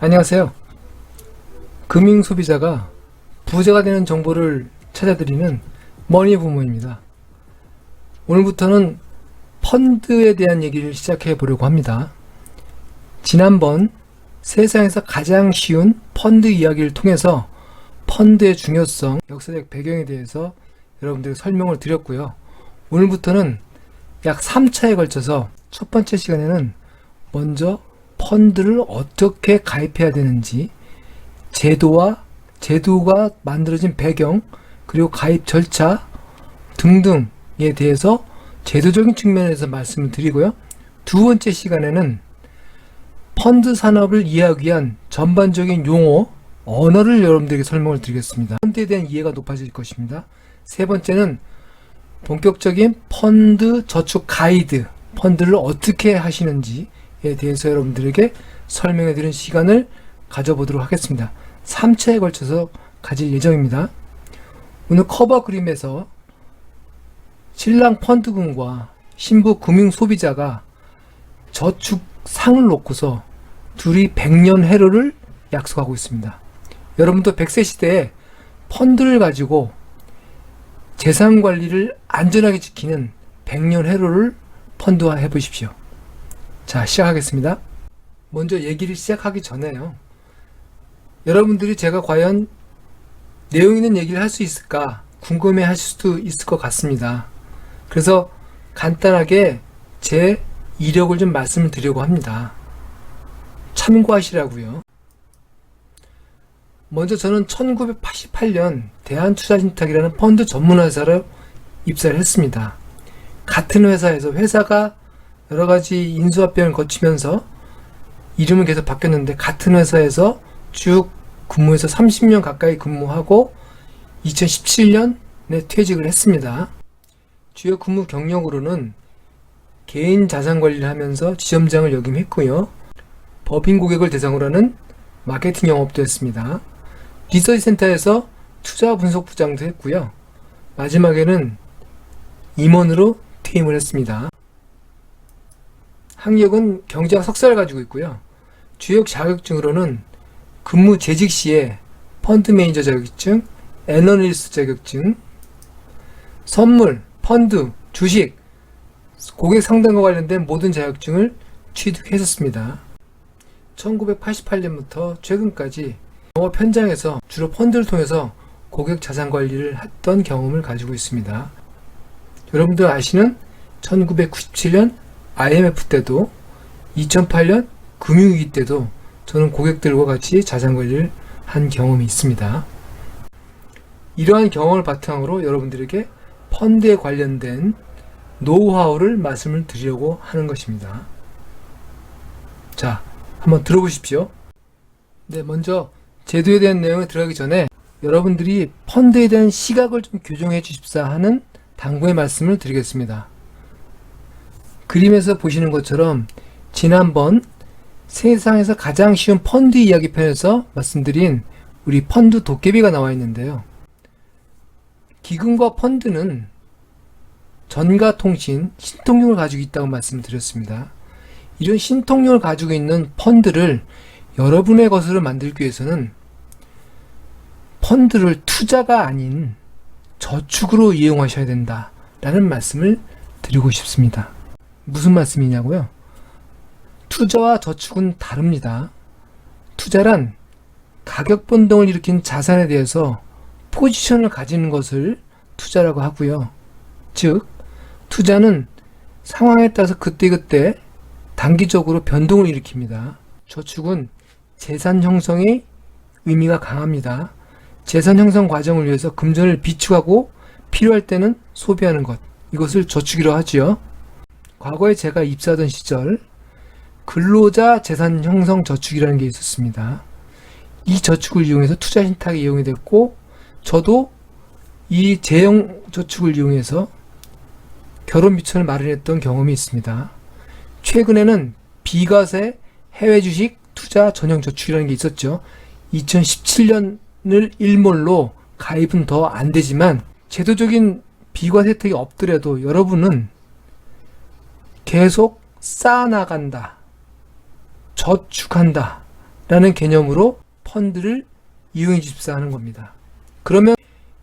안녕하세요. 금융소비자가 부자가 되는 정보를 찾아드리는 머니부모입니다. 오늘부터는 펀드에 대한 얘기를 시작해 보려고 합니다. 지난번 세상에서 가장 쉬운 펀드 이야기를 통해서 펀드의 중요성, 역사적 배경에 대해서 여러분들에게 설명을 드렸고요. 오늘부터는 약 3차에 걸쳐서 첫 번째 시간에는 먼저 펀드를 어떻게 가입해야 되는지, 제도가 만들어진 배경, 그리고 가입 절차 등등에 대해서 제도적인 측면에서 말씀을 드리고요. 두 번째 시간에는 펀드 산업을 이해하기 위한 전반적인 용어, 언어를 여러분들에게 설명을 드리겠습니다. 펀드에 대한 이해가 높아질 것입니다. 세 번째는 본격적인 펀드 저축 가이드, 펀드를 어떻게 하시는지에 대해서 여러분들에게 설명해 드리는 시간을 가져보도록 하겠습니다. 3차에 걸쳐서 가질 예정입니다. 오늘 커버 그림에서 신랑 펀드군과 신부 금융 소비자가 저축상을 놓고서 둘이 100년 해로를 약속하고 있습니다. 여러분도 100세 시대에 펀드를 가지고 재산 관리를 안전하게 지키는 100년 해로를 펀드화 해보십시오. 자, 시작하겠습니다. 먼저 얘기를 시작하기 전에요. 여러분들이 제가 과연 내용 있는 얘기를 할 수 있을까 궁금해 하실 수도 있을 것 같습니다. 그래서 간단하게 제 이력을 좀 말씀을 드리려고 합니다. 참고하시라고요. 먼저 저는 1988년 대한투자신탁이라는 펀드 전문회사로 입사를 했습니다. 같은 회사에서 회사가 여러가지 인수합병을 거치면서 이름은 계속 바뀌었는데 같은 회사에서 쭉 근무해서 30년 가까이 근무하고 2017년에 퇴직을 했습니다. 주요 근무 경력으로는 개인 자산 관리를 하면서 지점장을 역임했고요. 법인 고객을 대상으로 하는 마케팅 영업도 했습니다. 리서치 센터에서 투자 분석 부장도 했고요. 마지막에는 임원으로 퇴임을 했습니다. 학력은 경제학 석사를 가지고 있고요. 주요 자격증으로는 근무 재직 시에 펀드 매니저 자격증, 애널리스트 자격증, 선물, 펀드, 주식, 고객 상담과 관련된 모든 자격증을 취득했었습니다. 1988년부터 최근까지 영업 현장에서 주로 펀드를 통해서 고객 자산 관리를 했던 경험을 가지고 있습니다. 여러분들 아시는 1997년 IMF 때도 2008년 금융위기 때도 저는 고객들과 같이 자산 관리를 한 경험이 있습니다. 이러한 경험을 바탕으로 여러분들에게 펀드에 관련된 노하우를 말씀을 드리려고 하는 것입니다. 자, 한번 들어보십시오. 네, 먼저 제도에 대한 내용에 들어가기 전에 여러분들이 펀드에 대한 시각을 좀 교정해 주십사 하는 당부의 말씀을 드리겠습니다. 그림에서 보시는 것처럼 지난번 세상에서 가장 쉬운 펀드 이야기 편에서 말씀드린 우리 펀드 도깨비가 나와 있는데요. 기금과 펀드는 전가 통신, 신통력을 가지고 있다고 말씀드렸습니다. 이런 신통력을 가지고 있는 펀드를 여러분의 것으로 만들기 위해서는 펀드를 투자가 아닌 저축으로 이용하셔야 된다라는 말씀을 드리고 싶습니다. 무슨 말씀이냐고요? 투자와 저축은 다릅니다. 투자란 가격 변동을 일으킨 자산에 대해서 포지션을 가지는 것을 투자라고 하고요. 즉, 투자는 상황에 따라서 그때그때 단기적으로 변동을 일으킵니다. 저축은 재산 형성의 의미가 강합니다. 재산 형성 과정을 위해서 금전을 비축하고 필요할 때는 소비하는 것, 이것을 저축이라고 하지요. 과거에 제가 입사하던 시절 근로자 재산 형성 저축이라는 게 있었습니다. 이 저축을 이용해서 투자 신탁에 이용이 됐고, 저도 이 재형 저축을 이용해서 결혼 미천을 마련했던 경험이 있습니다. 최근에는 비과세 해외 주식 투자 전형 저축이라는 게 있었죠. 2017년을 일몰로 가입은 더 안 되지만 제도적인 비과세 혜택이 없더라도 여러분은 계속 쌓아나간다, 저축한다 라는 개념으로 펀드를 이용해 주십사 하는 겁니다. 그러면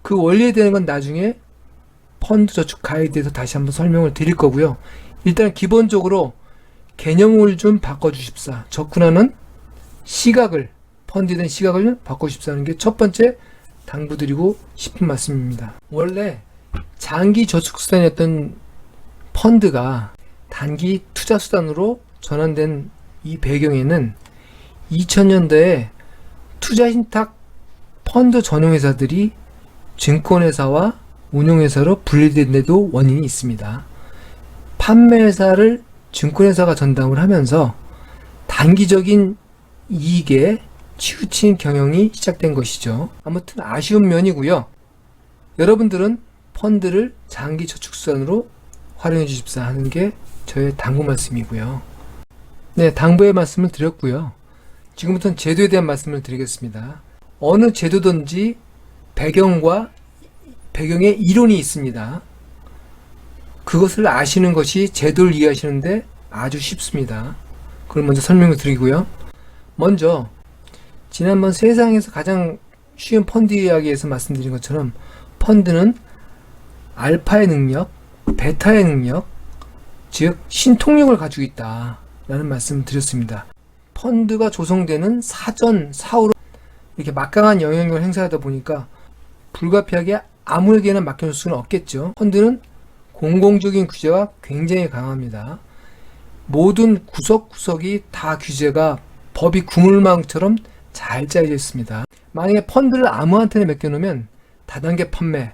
그 원리에 대한 건 나중에 펀드 저축 가이드에서 다시 한번 설명을 드릴 거고요. 일단 기본적으로 개념을 좀 바꿔주십사. 접근하는 시각을, 펀드에 대한 시각을 바꿔주십사는 게 첫 번째 당부드리고 싶은 말씀입니다. 원래 장기 저축수단이었던 펀드가 단기 투자수단으로 전환된 이 배경에는 2000년대에 투자신탁 펀드 전용회사들이 증권회사와 운용회사로 분리된 데도 원인이 있습니다. 판매회사를 증권회사가 전담을 하면서 단기적인 이익에 치우친 경영이 시작된 것이죠. 아무튼 아쉬운 면이고요. 여러분들은 펀드를 장기 저축수단으로 활용해 주십사 하는 게 저의 당부 말씀이고요. 네, 당부의 말씀을 드렸고요. 지금부터는 제도에 대한 말씀을 드리겠습니다. 어느 제도든지 배경에 이론이 있습니다. 그것을 아시는 것이 제도를 이해하시는데 아주 쉽습니다. 그걸 먼저 설명을 드리고요. 먼저 지난번 세상에서 가장 쉬운 펀드 이야기에서 말씀드린 것처럼 펀드는 알파의 능력, 베타의 능력, 즉 신통력을 가지고 있다 라는 말씀을 드렸습니다. 펀드가 조성되는 사전, 사후로 이렇게 막강한 영향력을 행사하다 보니까 불가피하게 아무에게나 맡겨놓을 수는 없겠죠. 펀드는 공공적인 규제가 굉장히 강합니다. 모든 구석구석이 다 규제가 법이 구물망처럼 잘 짜여져 있습니다. 만약에 펀드를 아무한테나 맡겨놓으면 다단계 판매,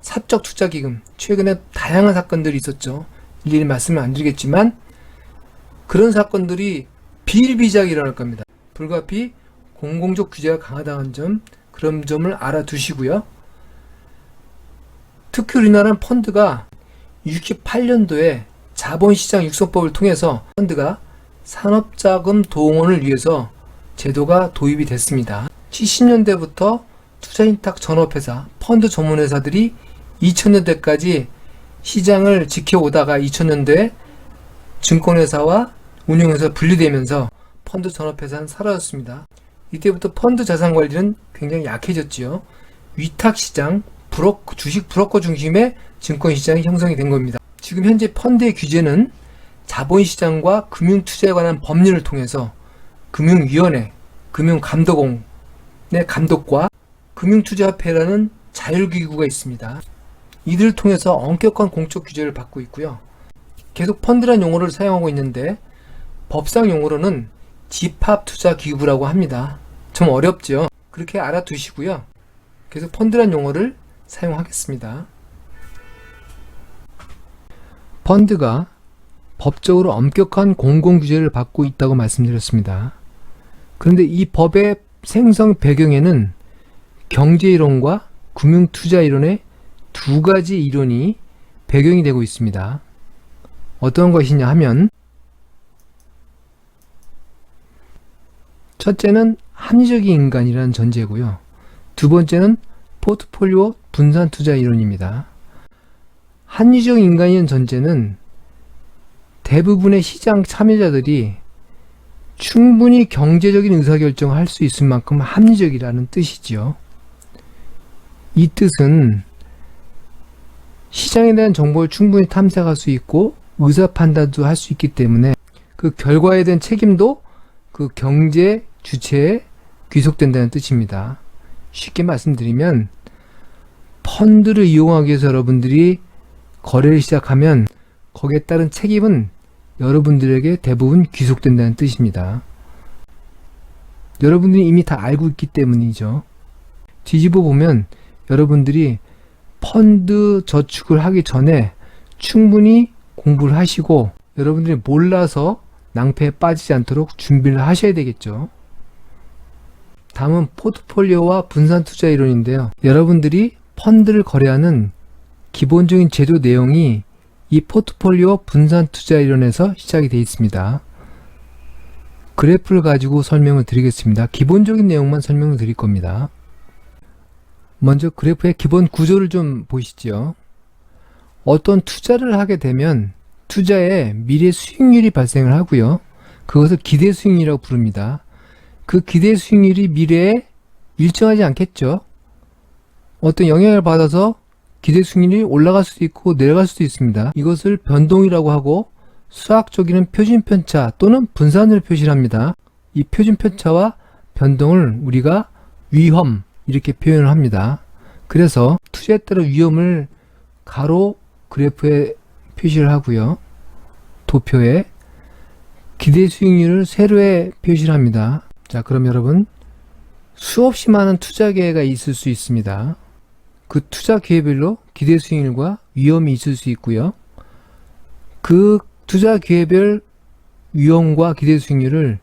사적 투자기금, 최근에 다양한 사건들이 있었죠. 일일이 말씀을 안 드리겠지만 그런 사건들이 비일비재하게 일어날 겁니다. 불가피 공공적 규제가 강하다는 점, 그런 점을 알아두시고요. 특히 우리나라는 펀드가 68년도에 자본시장 육성법을 통해서 펀드가 산업자금 동원을 위해서 제도가 도입이 됐습니다. 70년대부터 투자신탁 전업회사, 펀드 전문회사들이 2000년대까지 시장을 지켜오다가 2000년대에 증권회사와 운용회사 분리되면서 펀드 전업회사는 사라졌습니다. 이때부터 펀드 자산관리는 굉장히 약해졌지요. 위탁시장, 주식 브로커 중심의 증권시장이 형성이 된 겁니다. 지금 현재 펀드의 규제는 자본시장과 금융투자에 관한 법률을 통해서 금융위원회, 금융감독원의 감독과 금융투자협회라는 자율기구가 있습니다. 이들을 통해서 엄격한 공적 규제를 받고 있고요. 계속 펀드란 용어를 사용하고 있는데 법상 용어로는 집합투자기구라고 합니다. 좀 어렵죠? 그렇게 알아두시고요. 계속 펀드란 용어를 사용하겠습니다. 펀드가 법적으로 엄격한 공공규제를 받고 있다고 말씀드렸습니다. 그런데 이 법의 생성 배경에는 경제이론과 금융투자이론의 두 가지 이론이 배경이 되고 있습니다. 어떤 것이냐 하면 첫째는 합리적인 인간이라는 전제고요. 두 번째는 포트폴리오 분산 투자 이론입니다. 합리적 인간이라는 전제는 대부분의 시장 참여자들이 충분히 경제적인 의사결정을 할 수 있을 만큼 합리적이라는 뜻이지요. 이 뜻은 시장에 대한 정보를 충분히 탐색할 수 있고 의사 판단도 할 수 있기 때문에 그 결과에 대한 책임도 그 경제 주체에 귀속된다는 뜻입니다. 쉽게 말씀드리면 펀드를 이용하기 위해서 여러분들이 거래를 시작하면 거기에 따른 책임은 여러분들에게 대부분 귀속된다는 뜻입니다. 여러분들이 이미 다 알고 있기 때문이죠. 뒤집어 보면 여러분들이 펀드 저축을 하기 전에 충분히 공부를 하시고 여러분들이 몰라서 낭패에 빠지지 않도록 준비를 하셔야 되겠죠. 다음은 포트폴리오와 분산 투자 이론인데요. 여러분들이 펀드를 거래하는 기본적인 제도 내용이 이 포트폴리오 분산 투자 이론에서 시작이 되어 있습니다. 그래프를 가지고 설명을 드리겠습니다. 기본적인 내용만 설명을 드릴 겁니다. 먼저 그래프의 기본 구조를 좀 보시죠. 어떤 투자를 하게 되면 투자에 미래 수익률이 발생을 하고요. 그것을 기대 수익률이라고 부릅니다. 그 기대 수익률이 미래에 일정하지 않겠죠. 어떤 영향을 받아서 기대 수익률이 올라갈 수도 있고 내려갈 수도 있습니다. 이것을 변동이라고 하고 수학적으로는 표준편차 또는 분산을 표시합니다. 이 표준편차와 변동을 우리가 위험 이렇게 표현을 합니다. 그래서 투자에 따라 위험을 가로 그래프에 표시를 하고요. 도표에 기대 수익률을 세로에 표시를 합니다. 자, 그럼 여러분 수없이 많은 투자 기회가 있을 수 있습니다. 그 투자 기회별로 기대 수익률과 위험이 있을 수 있고요. 그 투자 기회별 위험과 기대 수익률을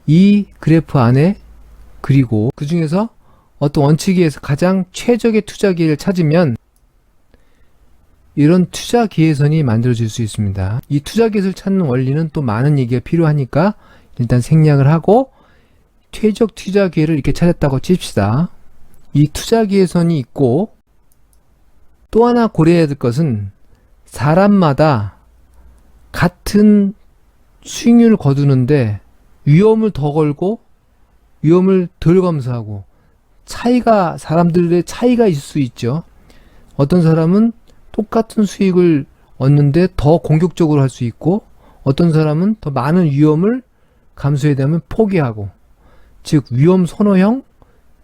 이 그래프 안에 그리고 그 중에서 어떤 원칙에 의해서 가장 최적의 투자 기회를 찾으면 이런 투자 기회선이 만들어질 수 있습니다. 이 투자 기회를 찾는 원리는 또 많은 얘기가 필요하니까 일단 생략을 하고 최적 투자 기회를 이렇게 찾았다고 칩시다. 이 투자 기회선이 있고 또 하나 고려해야 될 것은 사람마다 같은 수익률을 거두는데 위험을 더 걸고 위험을 덜 감수하고 사람들의 차이가 있을 수 있죠. 어떤 사람은 똑같은 수익을 얻는데 더 공격적으로 할 수 있고 어떤 사람은 더 많은 위험을 감수해야 되면 포기하고, 즉 위험 선호형,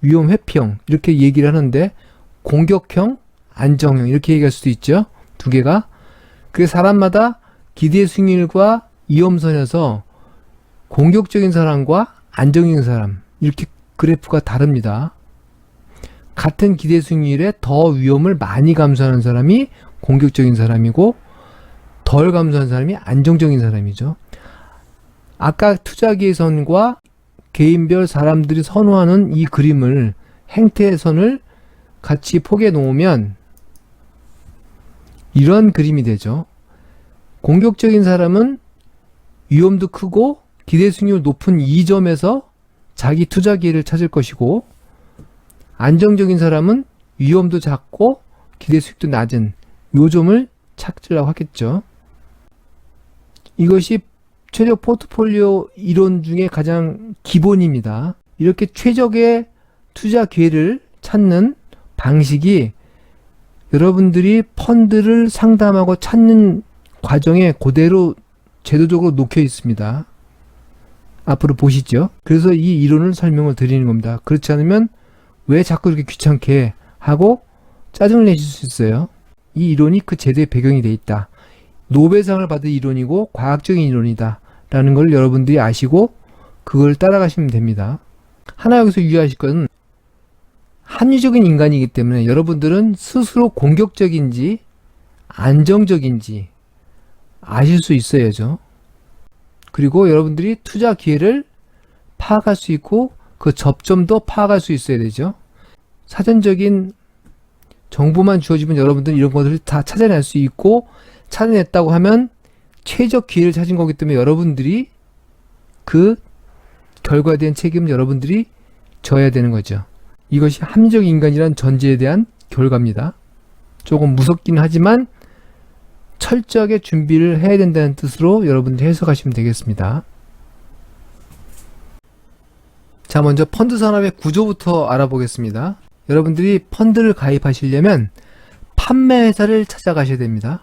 위험 회피형 이렇게 얘기를 하는데 공격형, 안정형 이렇게 얘기할 수도 있죠. 두 개가. 그 사람마다 기대 수익률과 위험선에서 공격적인 사람과 안정적인 사람 이렇게 그래프가 다릅니다. 같은 기대 수익률에 더 위험을 많이 감수하는 사람이 공격적인 사람이고 덜 감수하는 사람이 안정적인 사람이죠. 아까 투자기회선과 개인별 사람들이 선호하는 이 그림을 행태의 선을 같이 포개 놓으면 이런 그림이 되죠. 공격적인 사람은 위험도 크고 기대 수익률 높은 이 점에서 자기 투자 기회를 찾을 것이고 안정적인 사람은 위험도 작고 기대 수익도 낮은 요 점을 찾으려고 하겠죠. 이것이 최적 포트폴리오 이론 중에 가장 기본입니다. 이렇게 최적의 투자 기회를 찾는 방식이 여러분들이 펀드를 상담하고 찾는 과정에 그대로 제도적으로 녹혀 있습니다. 앞으로 보시죠. 그래서 이 이론을 설명을 드리는 겁니다. 그렇지 않으면 왜 자꾸 이렇게 귀찮게 하고 짜증을 내실 수 있어요. 이 이론이 그 제도의 배경이 돼 있다. 노벨상을 받은 이론이고 과학적인 이론이다 라는 걸 여러분들이 아시고 그걸 따라가시면 됩니다. 하나 여기서 유의하실 것은 합리적인 인간이기 때문에 여러분들은 스스로 공격적인지 안정적인지 아실 수 있어야죠. 그리고 여러분들이 투자 기회를 파악할 수 있고 그 접점도 파악할 수 있어야 되죠. 사전적인 정보만 주어지면 여러분들은 이런 것들을 다 찾아낼 수 있고 찾아냈다고 하면 최적 기회를 찾은 거기 때문에 여러분들이 그 결과에 대한 책임은 여러분들이 져야 되는 거죠. 이것이 합리적 인간이란 전제에 대한 결과입니다. 조금 무섭긴 하지만 철저하게 준비를 해야 된다는 뜻으로 여러분들이 해석하시면 되겠습니다. 자, 먼저 펀드 산업의 구조부터 알아보겠습니다. 여러분들이 펀드를 가입하시려면 판매회사를 찾아가셔야 됩니다.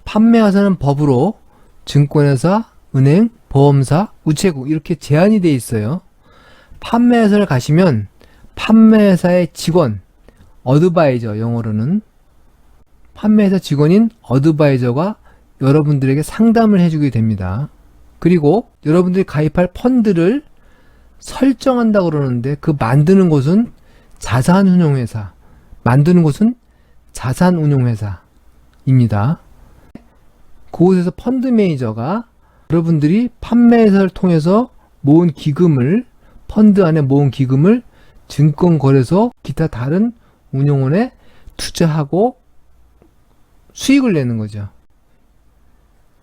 판매회사는 법으로 증권회사, 은행, 보험사, 우체국 이렇게 제한이 되어 있어요. 판매회사를 가시면 판매회사의 직원, 어드바이저 영어로는 판매회사 직원인 어드바이저가 여러분들에게 상담을 해주게 됩니다. 그리고 여러분들이 가입할 펀드를 설정한다고 그러는데 그 만드는 곳은 자산운용회사, 만드는 곳은 자산운용회사입니다. 그곳에서 펀드 매니저가 여러분들이 판매회사를 통해서 모은 기금을, 펀드 안에 모은 기금을 증권거래소, 기타 다른 운용원에 투자하고 수익을 내는 거죠.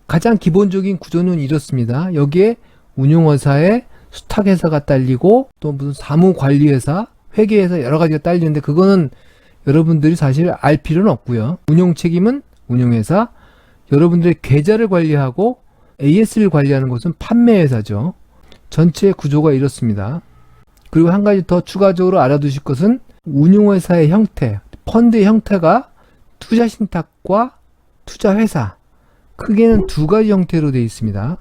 가장 기본적인 구조는 이렇습니다. 여기에 운용회사에 수탁회사가 딸리고 또 무슨 사무관리회사, 회계회사 여러 가지가 딸리는데 그거는 여러분들이 사실 알 필요는 없고요. 운용 책임은 운용회사, 여러분들의 계좌를 관리하고 AS를 관리하는 것은 판매회사죠. 전체 구조가 이렇습니다. 그리고 한 가지 더 추가적으로 알아두실 것은 운용회사의 형태, 펀드의 형태가 투자신탁과 투자회사, 크게는 두 가지 형태로 되어 있습니다.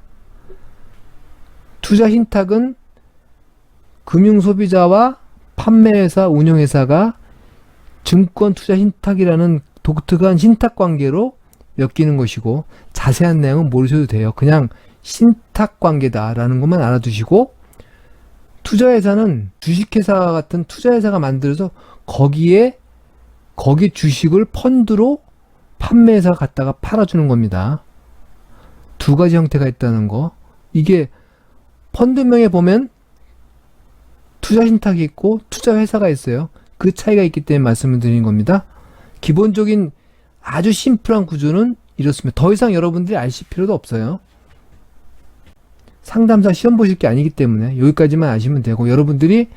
투자신탁은 금융소비자와 판매회사, 운용회사가 증권투자신탁이라는 독특한 신탁관계로 엮이는 것이고, 자세한 내용은 모르셔도 돼요. 그냥 신탁관계다라는 것만 알아두시고, 투자회사는 주식회사 같은 투자회사가 만들어서 거기 주식을 펀드로 판매회사가 갖다가 팔아주는 겁니다. 두 가지 형태가 있다는 거. 이게 펀드명에 보면 투자신탁이 있고 투자회사가 있어요. 그 차이가 있기 때문에 말씀을 드린 겁니다. 기본적인 아주 심플한 구조는 이렇습니다. 더 이상 여러분들이 아실 필요도 없어요. 상담사 시험 보실 게 아니기 때문에 여기까지만 아시면 되고, 여러분들이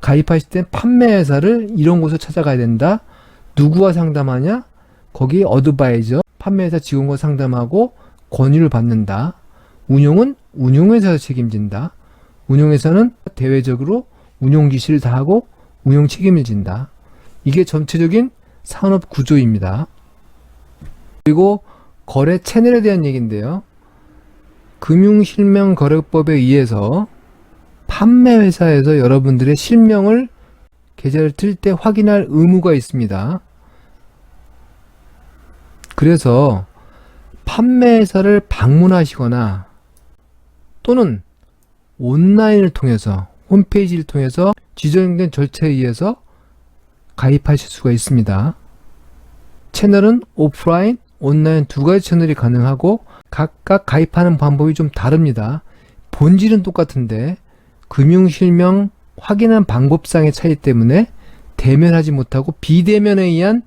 가입하실 때 판매회사를 이런 곳을 찾아가야 된다. 누구와 상담하냐? 거기 어드바이저, 판매회사 직원과 상담하고 권유를 받는다. 운용은 운용회사에서 책임진다. 운용회사는 대외적으로 운용 지시를 다 하고 운용 책임을 진다. 이게 전체적인 산업 구조입니다. 그리고 거래 채널에 대한 얘기인데요. 금융실명거래법에 의해서 판매회사에서 여러분들의 실명을 계좌를 틀 때 확인할 의무가 있습니다. 그래서 판매회사를 방문하시거나 또는 온라인을 통해서, 홈페이지를 통해서 지정된 절차에 의해서 가입하실 수가 있습니다. 채널은 오프라인, 온라인 두 가지 채널이 가능하고 각각 가입하는 방법이 좀 다릅니다. 본질은 똑같은데 금융실명 확인한 방법상의 차이 때문에 대면하지 못하고 비대면에 의한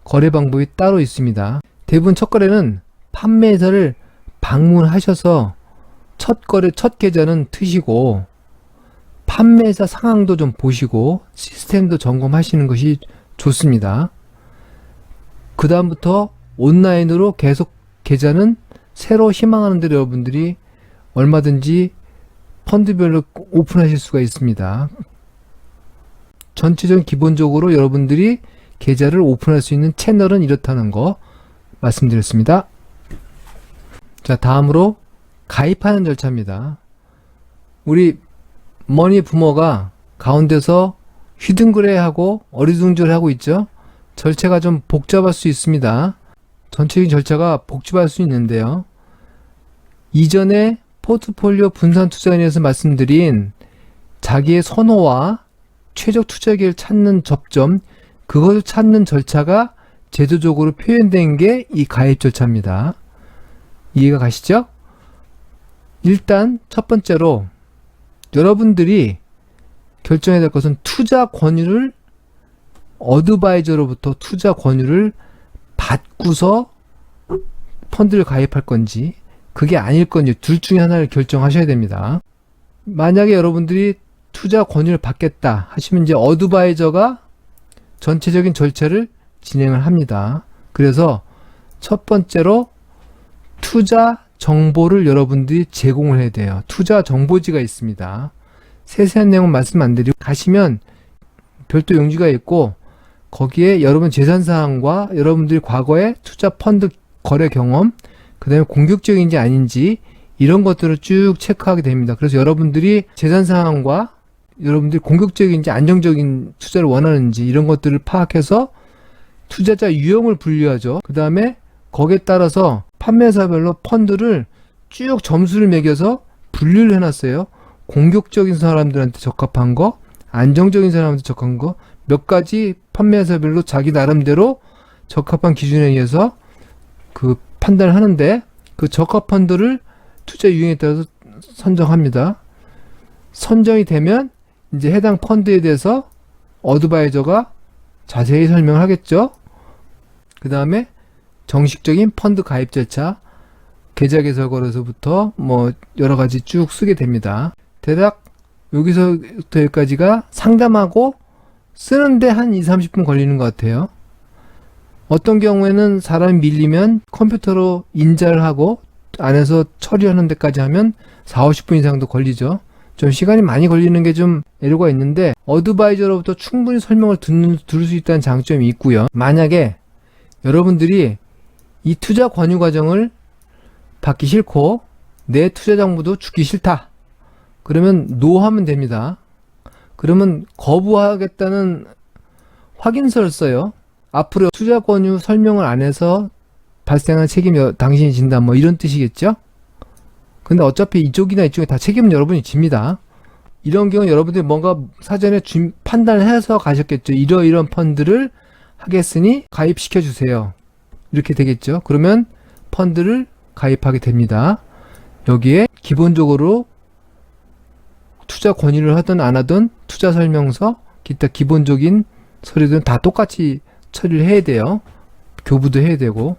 거래 방법이 따로 있습니다. 대부분 첫 거래는 판매회사를 방문하셔서 첫 계좌는 트시고 판매회사 상황도 좀 보시고 시스템도 점검하시는 것이 좋습니다. 그 다음부터 온라인으로 계속 계좌는 새로 희망하는 대로 여러분들이 얼마든지 펀드별로 오픈하실 수가 있습니다. 전체적인 기본적으로 여러분들이 계좌를 오픈할 수 있는 채널은 이렇다는 거 말씀드렸습니다. 자, 다음으로 가입하는 절차입니다. 우리 머니 부모가 가운데서 휘둥그레하고 어리둥절하고 있죠. 절차가 좀 복잡할 수 있습니다. 전체적인 절차가 복잡할 수 있는데요. 이전에 포트폴리오 분산 투자인에서 말씀드린 자기의 선호와 최적 투자기를 찾는 접점, 그것을 찾는 절차가 제도적으로 표현된 게 이 가입 절차입니다. 이해가 가시죠? 일단 첫 번째로 여러분들이 결정해야 될 것은 투자 권유를 어드바이저로부터 투자 권유를 받고서 펀드를 가입할 건지 그게 아닐 건지 둘 중에 하나를 결정하셔야 됩니다. 만약에 여러분들이 투자 권유를 받겠다 하시면 이제 어드바이저가 전체적인 절차를 진행을 합니다. 그래서 첫 번째로 투자 정보를 여러분들이 제공을 해야 돼요. 투자 정보지가 있습니다. 세세한 내용은 말씀 안 드리고 가시면 별도 용지가 있고 거기에 여러분 재산사항과 여러분들이 과거에 투자 펀드 거래 경험, 그 다음에 공격적인지 아닌지 이런 것들을 쭉 체크하게 됩니다. 그래서 여러분들이 재산사항과 여러분들이 공격적인지 안정적인 투자를 원하는지 이런 것들을 파악해서 투자자 유형을 분류하죠. 그 다음에 거기에 따라서 판매사별로 펀드를 쭉 점수를 매겨서 분류를 해놨어요. 공격적인 사람들한테 적합한 거, 안정적인 사람한테 적합한 거, 몇 가지 판매사별로 자기 나름대로 적합한 기준에 의해서 그 판단을 하는데 그 적합 펀드를 투자 유형에 따라서 선정합니다. 선정이 되면 이제 해당 펀드에 대해서 어드바이저가 자세히 설명을 하겠죠. 그 다음에 정식적인 펀드 가입 절차, 계좌 개설 거래소부터 뭐 여러 가지 쭉 쓰게 됩니다. 대략 여기서부터 여기까지가 상담하고 쓰는데 한 2-30분 걸리는 것 같아요. 어떤 경우에는 사람이 밀리면 컴퓨터로 인자를 하고 안에서 처리하는 데까지 하면 4-50분 이상도 걸리죠. 좀 시간이 많이 걸리는 게 좀 애로가 있는데 어드바이저로부터 충분히 설명을 들을 수 있다는 장점이 있고요. 만약에 여러분들이 이 투자 권유 과정을 받기 싫고 내 투자 정보도 주기 싫다. 그러면 NO 하면 됩니다. 그러면 거부하겠다는 확인서를 써요. 앞으로 투자 권유 설명을 안 해서 발생한 책임 당신이 진다, 뭐 이런 뜻이겠죠? 근데 어차피 이쪽이나 이쪽에 다 책임은 여러분이 집니다. 이런 경우 여러분들이 뭔가 사전에 판단을 해서 가셨겠죠. 이러이러한 펀드를 하겠으니 가입시켜 주세요. 이렇게 되겠죠. 그러면 펀드를 가입하게 됩니다. 여기에 기본적으로 투자 권유를 하든 안 하든 투자 설명서, 기타 기본적인 서류들은 다 똑같이 처리를 해야 돼요. 교부도 해야 되고.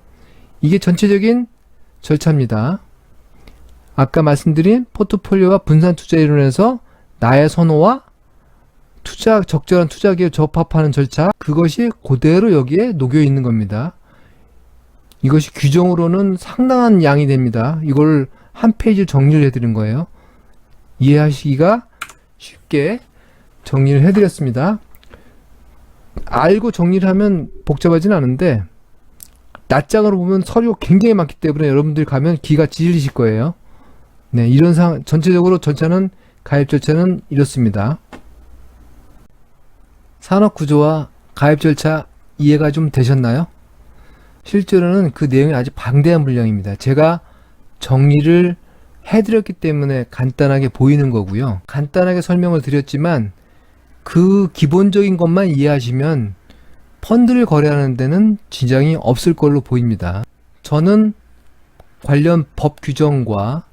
이게 전체적인 절차입니다. 아까 말씀드린 포트폴리오와 분산 투자 이론에서 나의 선호와 적절한 투자 기회 적합하는 절차, 그것이 그대로 여기에 녹여 있는 겁니다. 이것이 규정으로는 상당한 양이 됩니다. 이걸 한 페이지 정리를 해드린 거예요. 이해하시기가 쉽게 정리를 해드렸습니다. 알고 정리를 하면 복잡하진 않은데 낱장으로 보면 서류가 굉장히 많기 때문에 여러분들이 가면 기가 찔리실 거예요. 네, 이런 전체적으로 절차는, 가입 절차는 이렇습니다. 산업 구조와 가입 절차 이해가 좀 되셨나요? 실제로는 그 내용이 아주 방대한 분량입니다. 제가 정리를 해드렸기 때문에 간단하게 보이는 거고요. 간단하게 설명을 드렸지만 그 기본적인 것만 이해하시면 펀드를 거래하는 데는 지장이 없을 걸로 보입니다. 저는 관련 법 규정과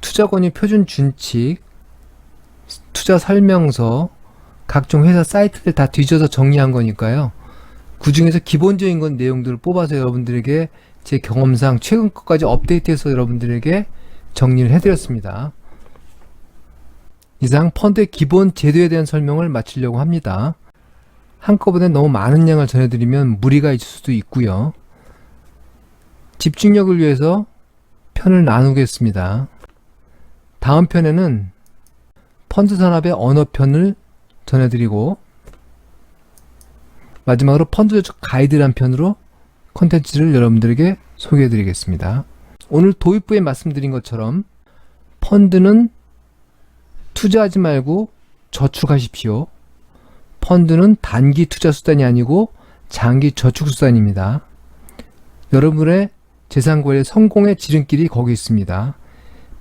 투자권유 표준 준칙, 투자 설명서, 각종 회사 사이트를 다 뒤져서 정리한 거니까요. 그 중에서 기본적인 건 내용들을 뽑아서 여러분들에게 제 경험상 최근 것까지 업데이트해서 여러분들에게 정리를 해드렸습니다. 이상 펀드의 기본 제도에 대한 설명을 마치려고 합니다. 한꺼번에 너무 많은 양을 전해드리면 무리가 있을 수도 있고요. 집중력을 위해서 편을 나누겠습니다. 다음 편에는 펀드 산업의 언어편을 전해드리고 마지막으로 펀드 가이드란 편으로 콘텐츠를 여러분들에게 소개해드리겠습니다. 오늘 도입부에 말씀드린 것처럼 펀드는 투자하지 말고 저축하십시오. 펀드는 단기 투자 수단이 아니고 장기 저축 수단입니다. 여러분의 재산 관리 성공의 지름길이 거기 있습니다.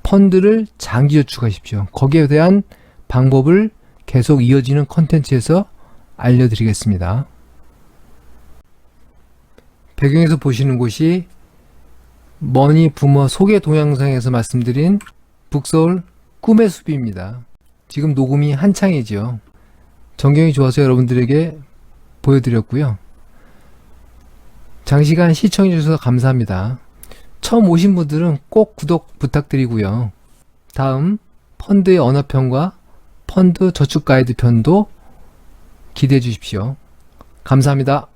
펀드를 장기 저축하십시오. 거기에 대한 방법을 계속 이어지는 컨텐츠에서 알려드리겠습니다. 배경에서 보시는 곳이 머니 부머 소개 동영상에서 말씀드린 북서울 꿈의 숲입니다. 지금 녹음이 한창이죠. 전경이 좋아서 여러분들에게 보여드렸고요. 장시간 시청해 주셔서 감사합니다. 처음 오신 분들은 꼭 구독 부탁드리고요. 다음 펀드의 언어편과 펀드 저축 가이드 편도 기대해 주십시오. 감사합니다.